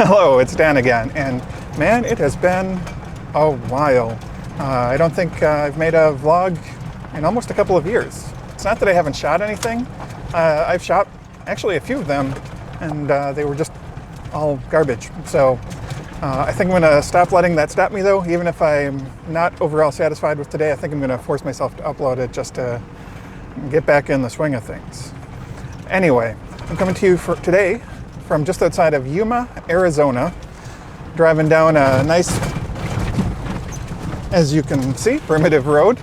Hello, it's Dan again, and man, it has been a while. I don't think I've made a vlog in almost a couple of years. It's not that I haven't shot anything. I've shot actually a few of them, and they were just all garbage. So I think I'm going to stop letting that stop me though. Even if I'm not overall satisfied with today, I think I'm going to force myself to upload it just to get back in the swing of things. Anyway, I'm coming to you for today from just outside of Yuma, Arizona, driving down a nice, as you can see, primitive road,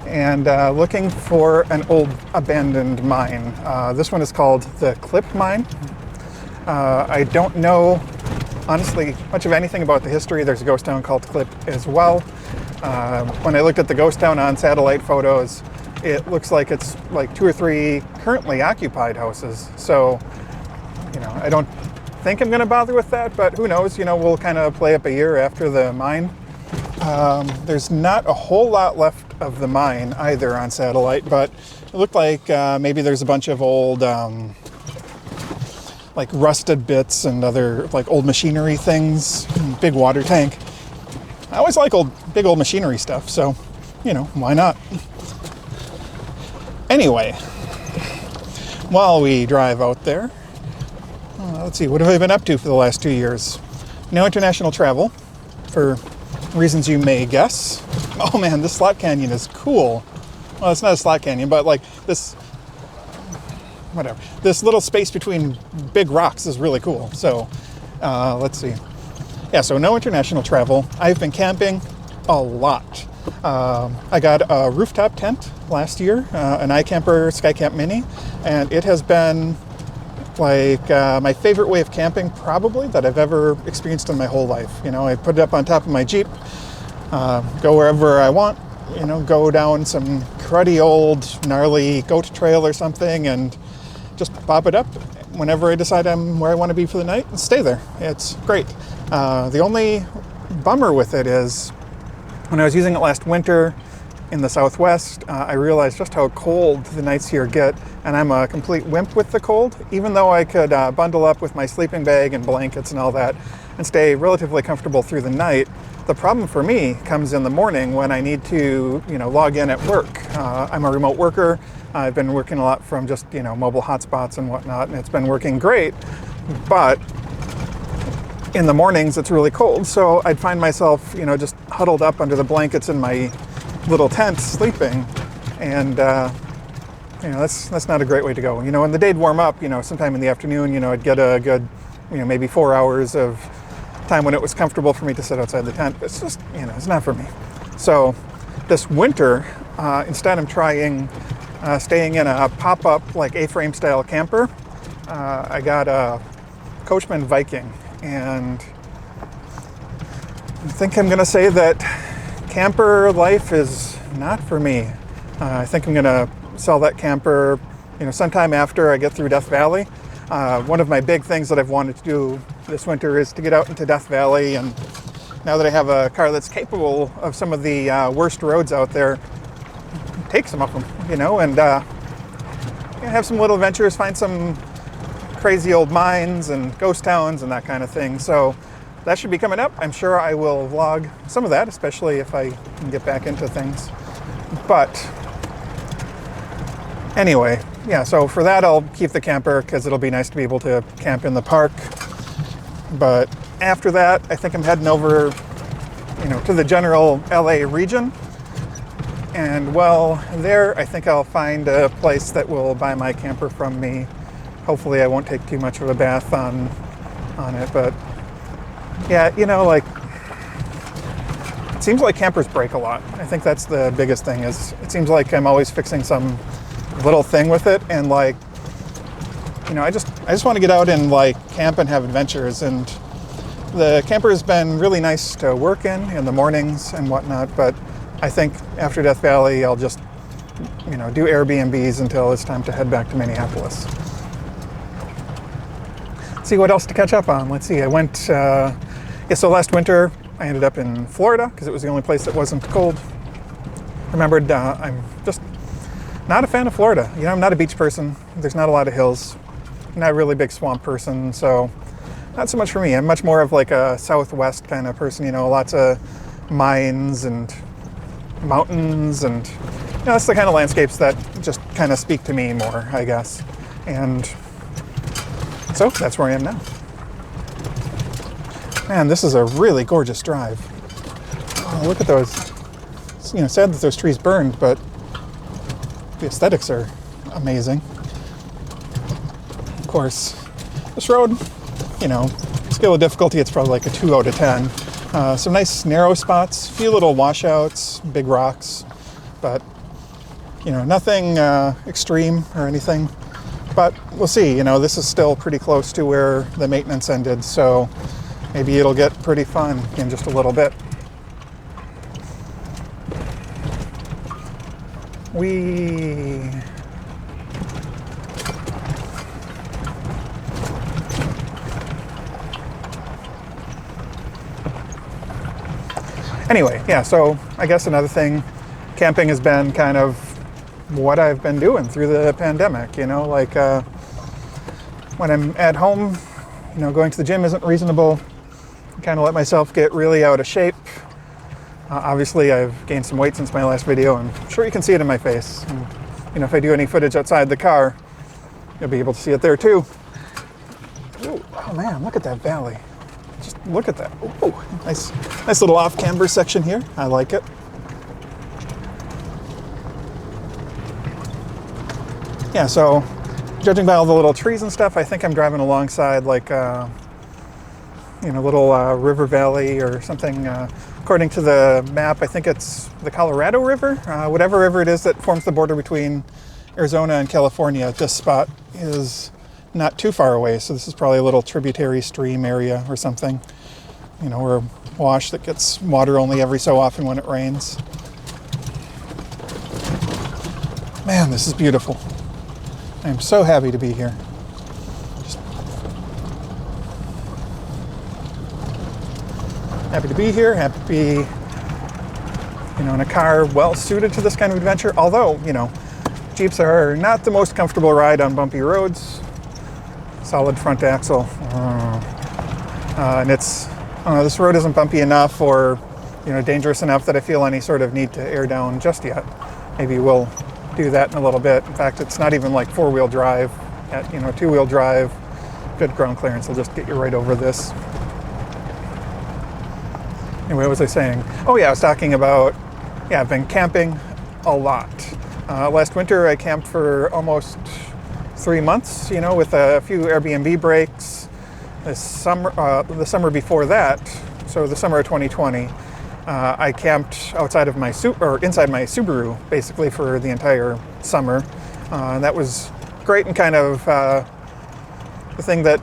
and looking for an old abandoned mine. This one is called the Clip Mine. I don't know, honestly, much of anything about the history. There's a ghost town called Clip as well. When I looked at the ghost town on satellite photos, it looks like it's like 2 or 3 currently occupied houses. So, you know, I don't think I'm going to bother with that, but who knows? You know, we'll kind of play up a year after the mine. There's not a whole lot left of the mine either on satellite, but it looked like maybe there's a bunch of old like rusted bits and other like old machinery things, big water tank. I always like big old machinery stuff, so, you know, why not? Anyway, while we drive out there, let's see, what have I been up to for the last 2 years? No international travel, for reasons you may guess. Oh man, this slot canyon is cool. Well, it's not a slot canyon, but like this, whatever. This little space between big rocks is really cool. So, let's see. Yeah, so no international travel. I've been camping a lot. I got a rooftop tent last year, an iCamper Skycamp Mini, and it has been like my favorite way of camping probably that I've ever experienced in my whole life. You know, I put it up on top of my Jeep, go wherever I want, you know, go down some cruddy old gnarly goat trail or something and just pop it up whenever I decide I'm where I want to be for the night and stay there. It's great. The only bummer with it is when I was using it last winter in the Southwest, I realized just how cold the nights here get, and I'm a complete wimp with the cold. Even though I could bundle up with my sleeping bag and blankets and all that and stay relatively comfortable through the night, the problem for me comes in the morning when I need to, you know, log in at work. I'm a remote worker. I've been working a lot from just, you know, mobile hotspots and whatnot, and it's been working great, but in the mornings it's really cold, so I'd find myself, you know, just huddled up under the blankets in my little tent sleeping, and you know, that's not a great way to go. You know, when the day'd warm up, you know, sometime in the afternoon, you know, I'd get a good, you know, maybe 4 hours of time when it was comfortable for me to sit outside the tent. It's just, you know, it's not for me. So this winter, instead I'm trying staying in a pop-up like A-frame style camper. I got a Coachman Viking, and I think I'm gonna say that camper life is not for me. I think I'm gonna sell that camper, you know, sometime after I get through Death Valley. One of my big things that I've wanted to do this winter is to get out into Death Valley, and now that I have a car that's capable of some of the worst roads out there, take some of them, you know, and have some little adventures, find some crazy old mines and ghost towns and that kind of thing. So that should be coming up. I'm sure I will vlog some of that, especially if I can get back into things. But anyway, yeah, so for that I'll keep the camper because it'll be nice to be able to camp in the park. But after that, I think I'm heading over, you know, to the general LA region. And well, there I think I'll find a place that will buy my camper from me. Hopefully I won't take too much of a bath on it, but yeah, you know, like, it seems like campers break a lot. I think that's the biggest thing, is it seems like I'm always fixing some little thing with it, and like, you know, I just want to get out and like camp and have adventures, and the camper has been really nice to work in the mornings and whatnot, but I think after Death Valley I'll just, you know, do Airbnbs until it's time to head back to Minneapolis. See what else to catch up on. Let's see, I went, so last winter I ended up in Florida because it was the only place that wasn't cold. Remembered I'm just not a fan of Florida. You know, I'm not a beach person. There's not a lot of hills. I'm not a really big swamp person, so not so much for me. I'm much more of like a Southwest kind of person, lots of mines and mountains, and that's the kind of landscapes that just kind of speak to me more, I guess. And so that's where I am now. Man, this is a really gorgeous drive. Oh, look at those. It's, sad that those trees burned, but the aesthetics are amazing. Of course, this road, scale of difficulty, it's probably like a 2 out of 10. Some nice narrow spots, few little washouts, big rocks, but nothing extreme or anything. But we'll see. This is still pretty close to where the maintenance ended, so maybe it'll get pretty fun in just a little bit. Anyway, yeah, so I guess another thing, camping has been kind of what I've been doing through the pandemic, when I'm at home, going to the gym isn't reasonable. I kind of let myself get really out of shape. Obviously, I've gained some weight since my last video. I'm sure you can see it in my face. And, if I do any footage outside the car, you'll be able to see it there too. Ooh, oh man, look at that valley. Just look at that. Ooh, nice little off-camber section here. I like it. Yeah, so judging by all the little trees and stuff, I think I'm driving alongside like a little river valley or something. According to the map, I think it's the Colorado River. Whatever river it is that forms the border between Arizona and California, this spot is not too far away. So this is probably a little tributary stream area or something. Or a wash that gets water only every so often when it rains. Man, this is beautiful. I'm so happy to be here. Happy to be here, happy to be, in a car well suited to this kind of adventure. Although, Jeeps are not the most comfortable ride on bumpy roads. Solid front axle. And it's, this road isn't bumpy enough or, dangerous enough that I feel any sort of need to air down just yet. Maybe we'll do that in a little bit. In fact, it's not even like 4-wheel drive. At 2-wheel drive, good ground clearance will just get you right over this. Anyway, what was I saying? Oh yeah, I was talking about, I've been camping a lot. Last winter I camped for almost 3 months, with a few Airbnb breaks. The summer before that, so the summer of 2020, I camped outside of inside my Subaru, basically for the entire summer. And that was great and kind of the thing that,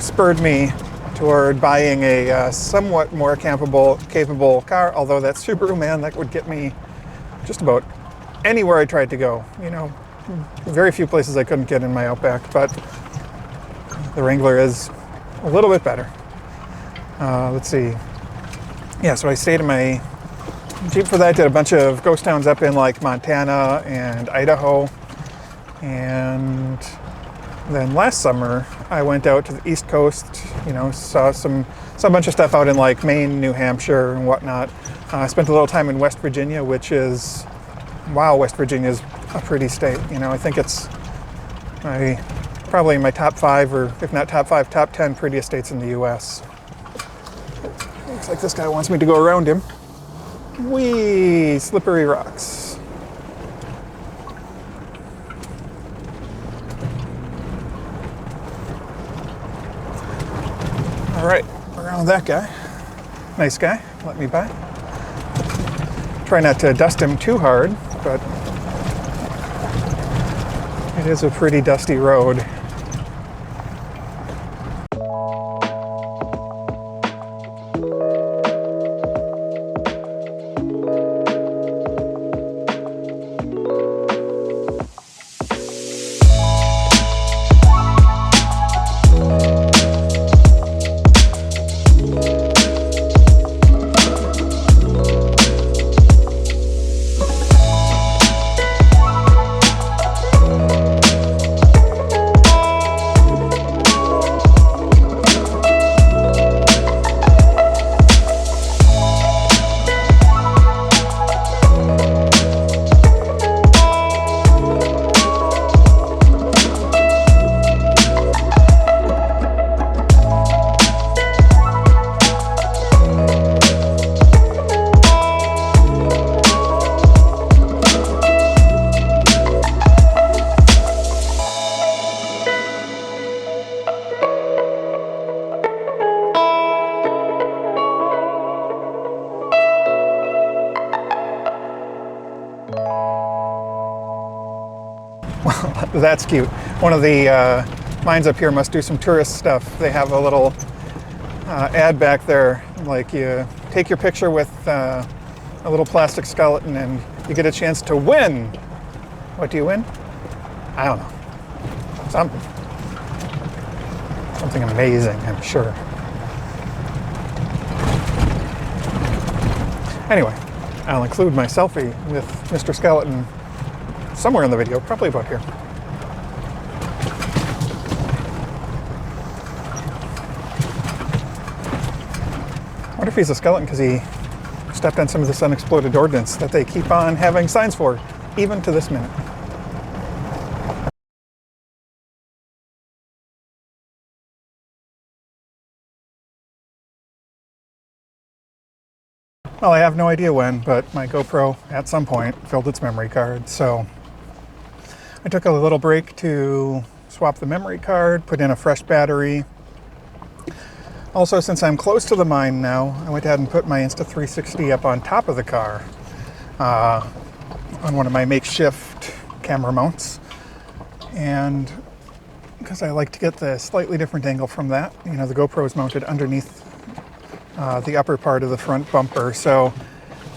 spurred me toward buying a somewhat more capable car, although that Subaru, man, that would get me just about anywhere I tried to go. Very few places I couldn't get in my Outback, but the Wrangler is a little bit better. Let's see. Yeah, so I stayed in my Jeep for that, did a bunch of ghost towns up in like Montana and Idaho, and then last summer I went out to the East Coast, saw some bunch of stuff out in like Maine, New Hampshire and whatnot. I spent a little time in West Virginia, which is, wow, West Virginia is a pretty state. I think it's probably in my top 5, or if not top 5, top 10 prettiest states in the US. Looks like this guy wants me to go around him. Whee! Slippery rocks. All right, around that guy. Nice guy, let me by. Try not to dust him too hard, but it is a pretty dusty road. That's cute. One of the mines up here must do some tourist stuff. They have a little ad back there, like you take your picture with a little plastic skeleton and you get a chance to win. What do you win? I don't know. Something amazing, I'm sure. Anyway, I'll include my selfie with Mr. Skeleton somewhere in the video, probably about here. I wonder if he's a skeleton because he stepped on some of this unexploded ordnance that they keep on having signs for, even to this minute. Well, I have no idea when, but my GoPro at some point filled its memory card, so I took a little break to swap the memory card, put in a fresh battery. Also, since I'm close to the mine now, I went ahead and put my Insta360 up on top of the car on one of my makeshift camera mounts. And because I like to get the slightly different angle from that, you know, the GoPro is mounted underneath the upper part of the front bumper, so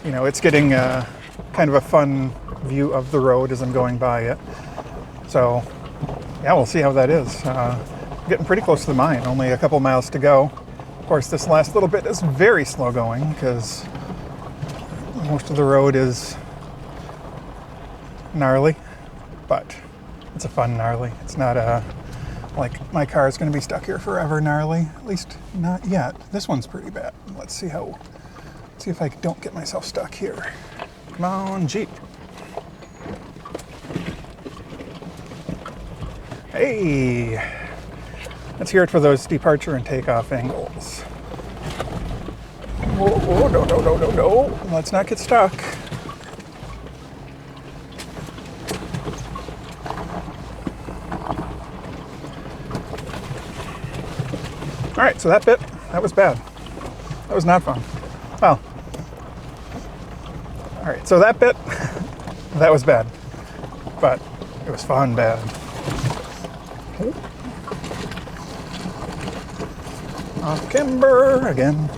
you know it's getting kind of a fun view of the road as I'm going by it. So yeah, we'll see how that is. Getting pretty close to the mine, only a couple miles to go. Of course, this last little bit is very slow going because most of the road is gnarly, but it's a fun gnarly. It's not like my car is going to be stuck here forever gnarly, at least not yet. This one's pretty bad. Let's see if I don't get myself stuck here. Come on, Jeep. Hey, let's hear it for those departure and takeoff angles. Whoa, whoa, no, no, no, no, no. Let's not get stuck. All right, so that was bad. That was not fun. Well, all right, so that was bad, but it was fun bad. Off Kimber again.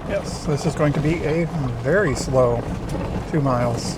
Yes, this is going to be a very slow 2 miles.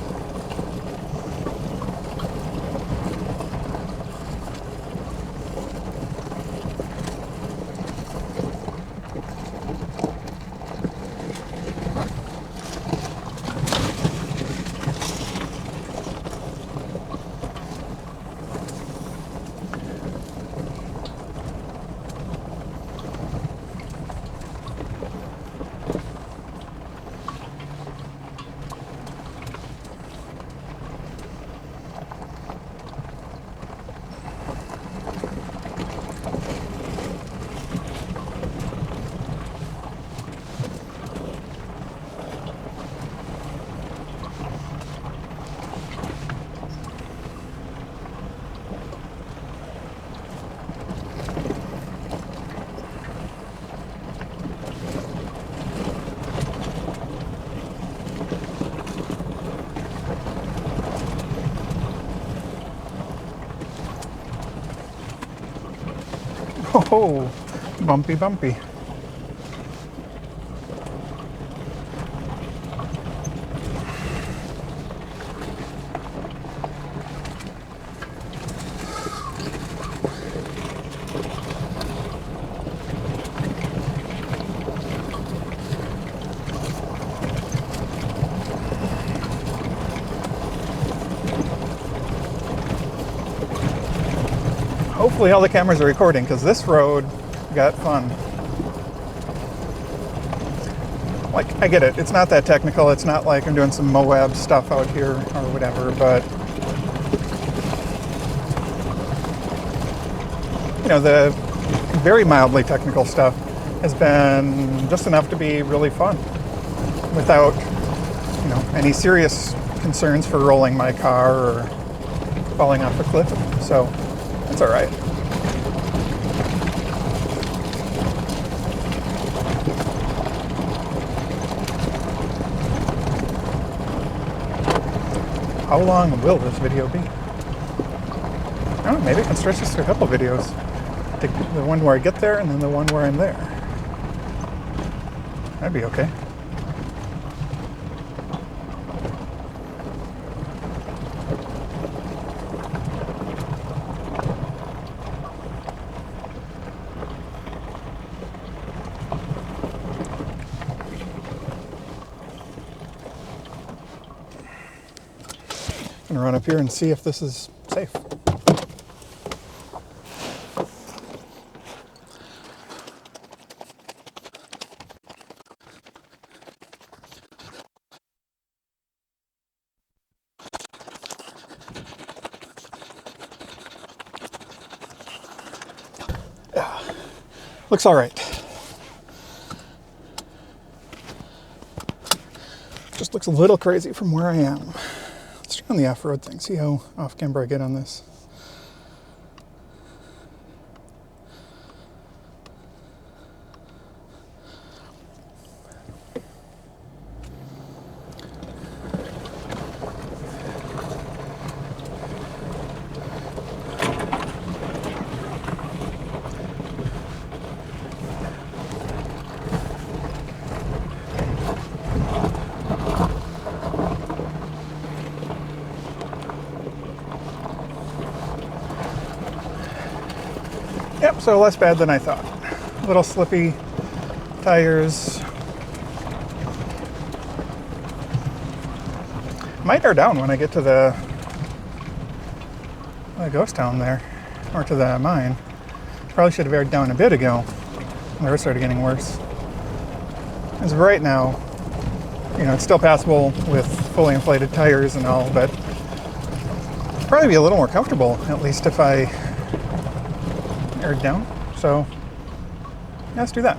Oh, bumpy, bumpy. Hopefully all the cameras are recording, because this road got fun. Like, I get it, it's not that technical, it's not like I'm doing some Moab stuff out here or whatever, but you know, the very mildly technical stuff has been just enough to be really fun without, you know, any serious concerns for rolling my car or falling off a cliff. So that's all right. How long will this video be? I don't know, maybe I can stretch this to a couple videos. Take the one where I get there and then the one where I'm there. That'd be okay. I'm gonna run up here and see if this is safe. Yeah, looks all right. Just looks a little crazy from where I am. Let's try on the off-road thing, see how off-camber I get on this. Yep, so less bad than I thought. A little slippy tires. Might air down when I get to the ghost town there, or to the mine. Probably should have aired down a bit ago. The road started getting worse. As of right now, you know, it's still passable with fully inflated tires and all, but probably be a little more comfortable, at least if I aired down. So yeah, let's do that.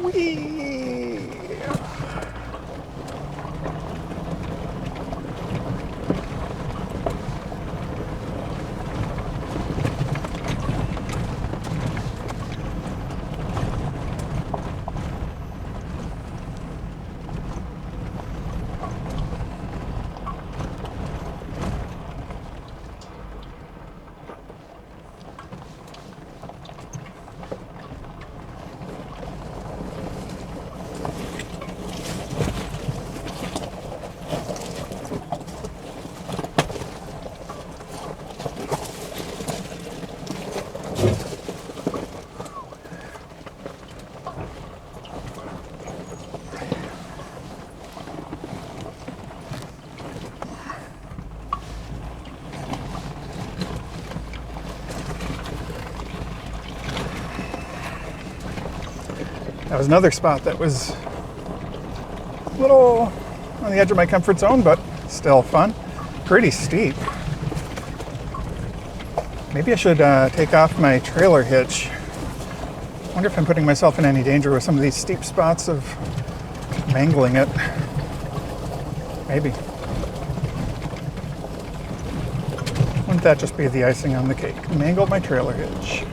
Whee! That was another spot that was a little on the edge of my comfort zone, but still fun. Pretty steep. Maybe I should take off my trailer hitch. I wonder if I'm putting myself in any danger with some of these steep spots of mangling it. Maybe. wouldn't that just be the icing on the cake? Mangled my trailer hitch.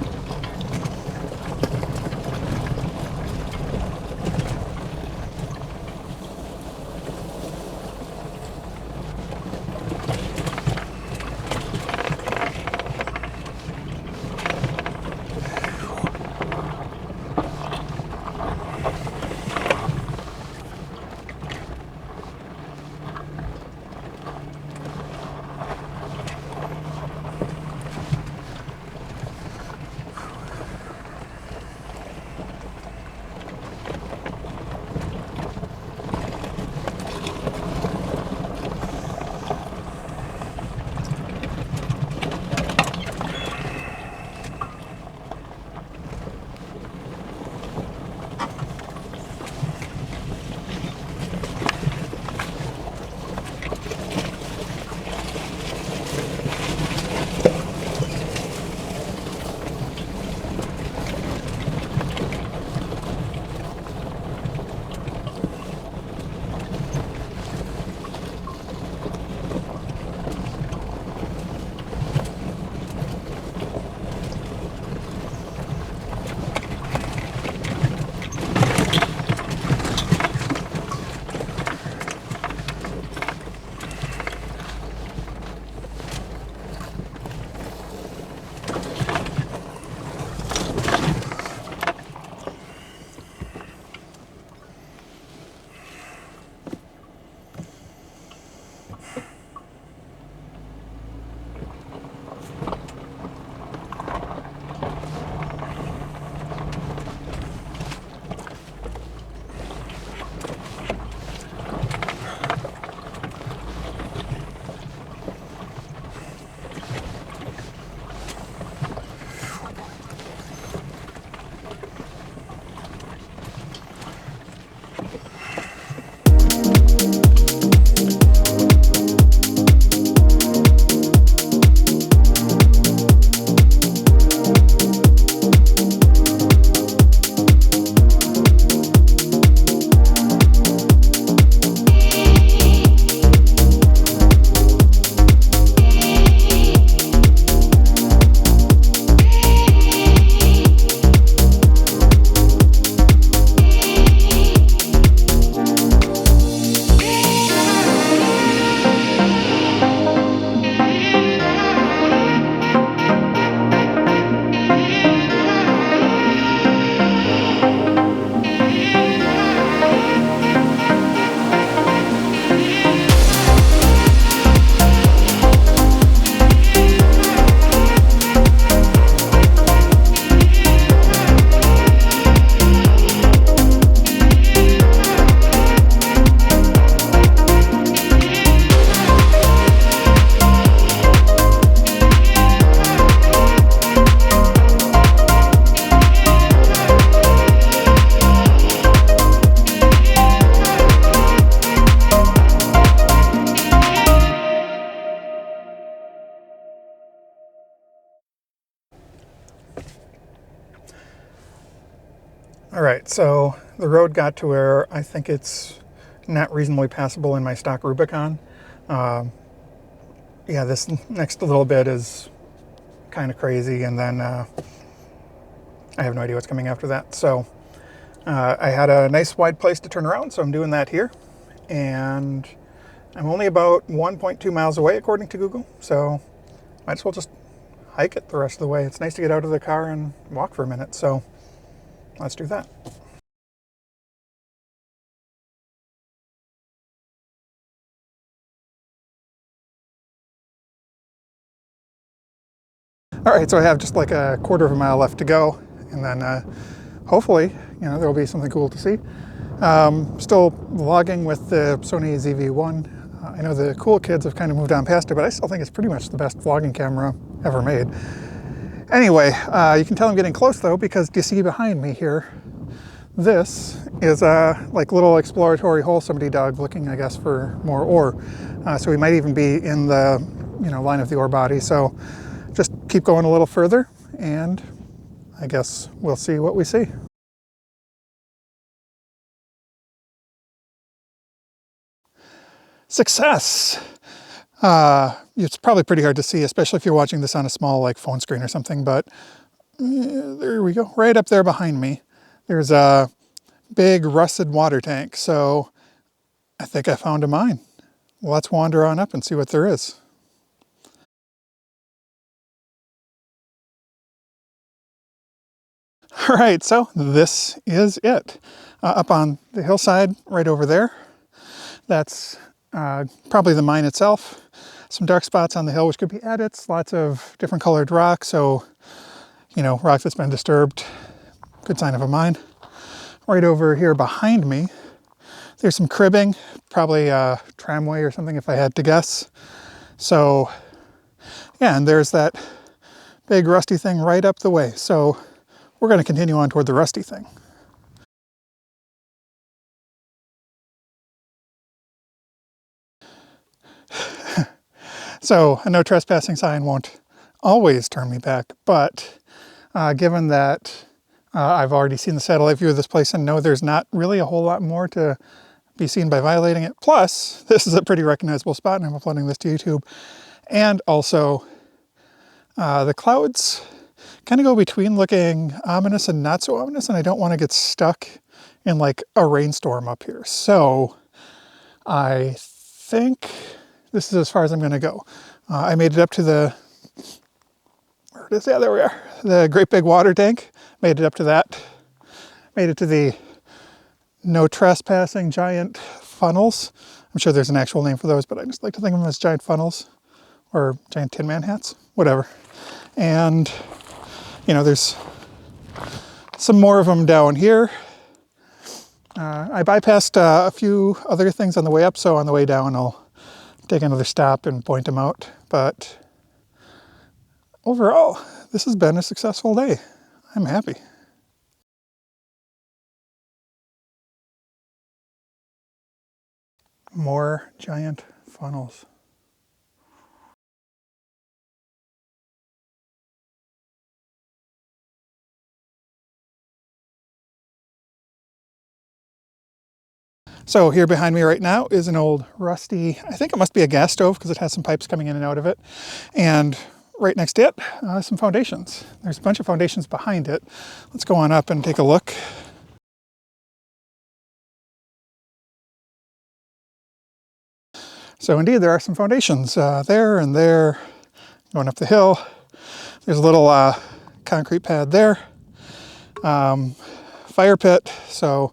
All right, so the road got to where I think it's not reasonably passable in my stock Rubicon. Yeah, this next little bit is kind of crazy, and then I have no idea what's coming after that. So I had a nice wide place to turn around, so I'm doing that here. And I'm only about 1.2 miles away according to Google, so might as well just hike it the rest of the way. It's nice to get out of the car and walk for a minute, so let's do that. All right, so I have just like a quarter of a mile left to go, and then hopefully, there will be something cool to see. Still vlogging with the Sony ZV-1. I know the cool kids have kind of moved on past it, but I still think it's pretty much the best vlogging camera ever made. Anyway, you can tell I'm getting close though, because do you see behind me here? This is a like little exploratory hole somebody dug, looking, I guess, for more ore. So we might even be in the line of the ore body. So just keep going a little further, and I guess we'll see what we see. Success! It's probably pretty hard to see, especially if you're watching this on a small like phone screen or something, but there we go. Right up there behind me, there's a big rusted water tank. So I think I found a mine. Let's wander on up and see what there is. All right, so this is it. Up on the hillside right over there, that's probably the mine itself. Some dark spots on the hill, which could be adits, lots of different colored rock. So, you know, rock that's been disturbed, good sign of a mine. Right over here behind me, there's some cribbing, probably a tramway or something if I had to guess. So, yeah, and there's that big rusty thing right up the way. So we're going to continue on toward the rusty thing. So a no trespassing sign won't always turn me back, but given that I've already seen the satellite view of this place and know there's not really a whole lot more to be seen by violating it. Plus, this is a pretty recognizable spot and I'm uploading this to YouTube. And also, the clouds kind of go between looking ominous and not so ominous, and I don't want to get stuck in like a rainstorm up here. So I think this is as far as I'm going to go. I made it up to the, where it is? Yeah, there we are. The great big water tank. Made it up to that. Made it to the no trespassing giant funnels. I'm sure there's an actual name for those, but I just like to think of them as giant funnels or giant Tin Man hats, whatever. And, you know, there's some more of them down here. I bypassed a few other things on the way up, so on the way down I'll take another stop and point them out. But overall, this has been a successful day. I'm happy. More giant funnels. So here behind me right now is an old rusty, I think it must be a gas stove because it has some pipes coming in and out of it. And right next to it, some foundations. There's a bunch of foundations behind it. Let's go on up and take a look. So indeed, there are some foundations there and there. Going up the hill, there's a little concrete pad there. Fire pit, so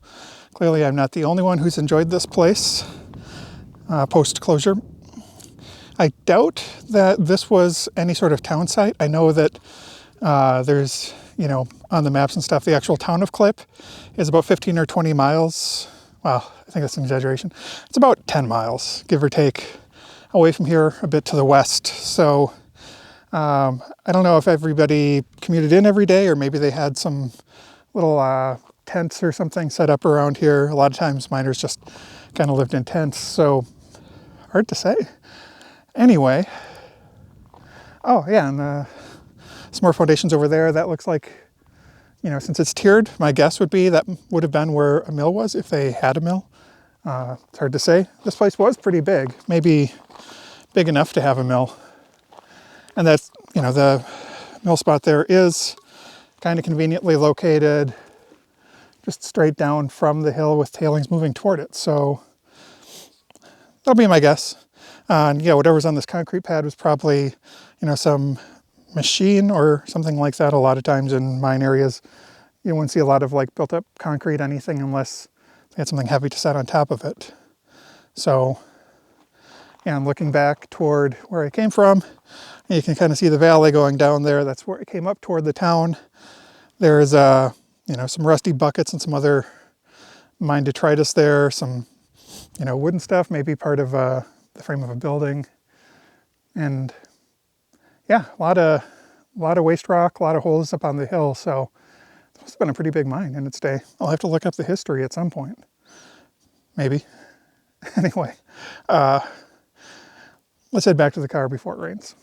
clearly I'm not the only one who's enjoyed this place post-closure. I doubt that this was any sort of town site. I know that there's, you know, on the maps and stuff, the actual town of Clip is about 15 or 20 miles. Well, I think that's an exaggeration. It's about 10 miles, give or take, away from here, a bit to the west. So I don't know if everybody commuted in every day or maybe they had some little tents or something set up around here. A lot of times miners just kind of lived in tents, so hard to say. Anyway, oh yeah, and some more foundations over there. That looks like, you know, since it's tiered, my guess would be that would have been where a mill was if they had a mill. It's hard to say. This place was pretty big, maybe big enough to have a mill. And that's, you know, the mill spot there is kind of conveniently located just straight down from the hill with tailings moving toward it. So that'll be my guess. And yeah, whatever's on this concrete pad was probably, you know, some machine or something like that. A lot of times in mine areas, you wouldn't see a lot of like built up concrete anything unless they had something heavy to set on top of it. So yeah, I'm looking back toward where I came from. You can kind of see the valley going down there. That's where it came up toward the town. There's you know, some rusty buckets and some other mine detritus there. Some, you know, wooden stuff, maybe part of the frame of a building. And yeah, a lot of waste rock, a lot of holes up on the hill. So it must have been a pretty big mine in its day. I'll have to look up the history at some point. Maybe. Anyway, let's head back to the car before it rains.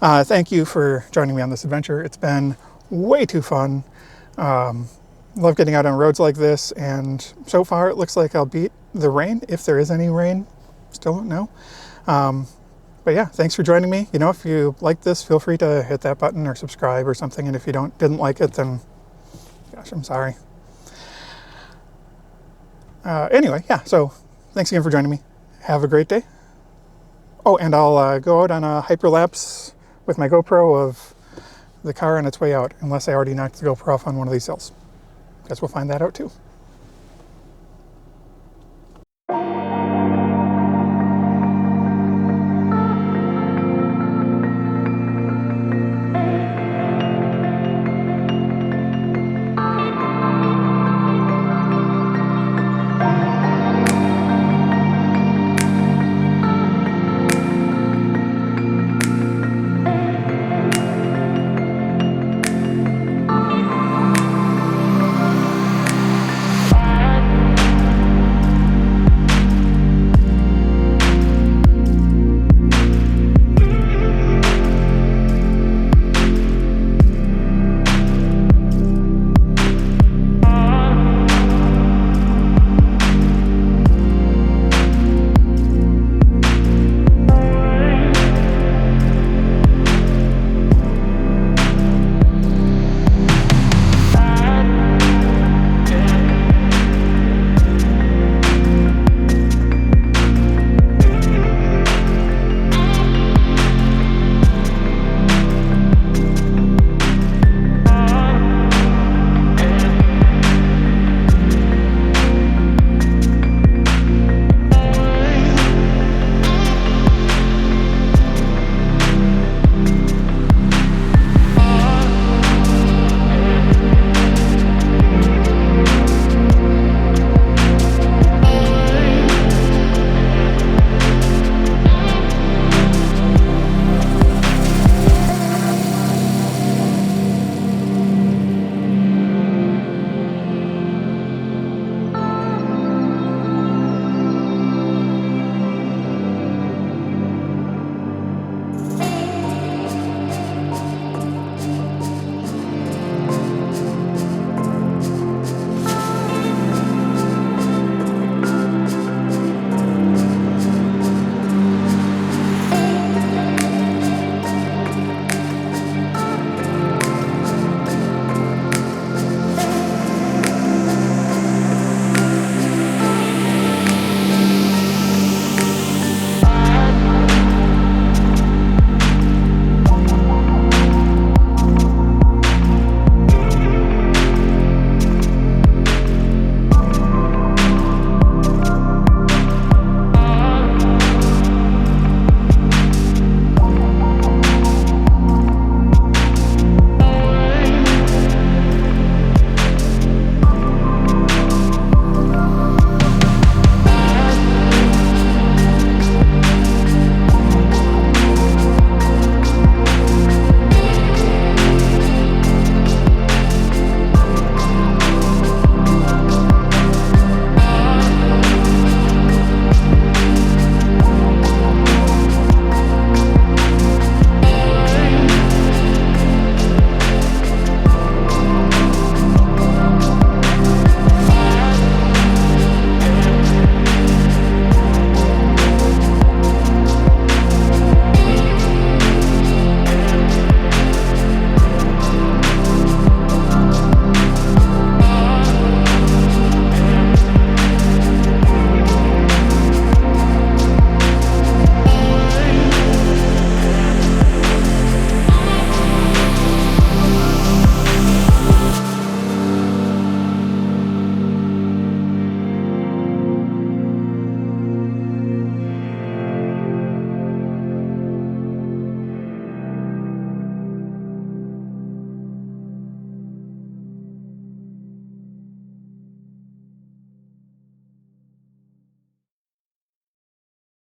Thank you for joining me on this adventure. It's been way too fun. Love getting out on roads like this, and so far it looks like I'll beat the rain, if there is any rain. Still don't know. But yeah, thanks for joining me. You know, if you like this, feel free to hit that button or subscribe or something. And if you didn't like it, then gosh, I'm sorry. Anyway, yeah, so thanks again for joining me. Have a great day. Oh, and I'll go out on a hyperlapse with my GoPro of the car on its way out, unless I already knocked the GoPro off on one of these hills. Guess we'll find that out too.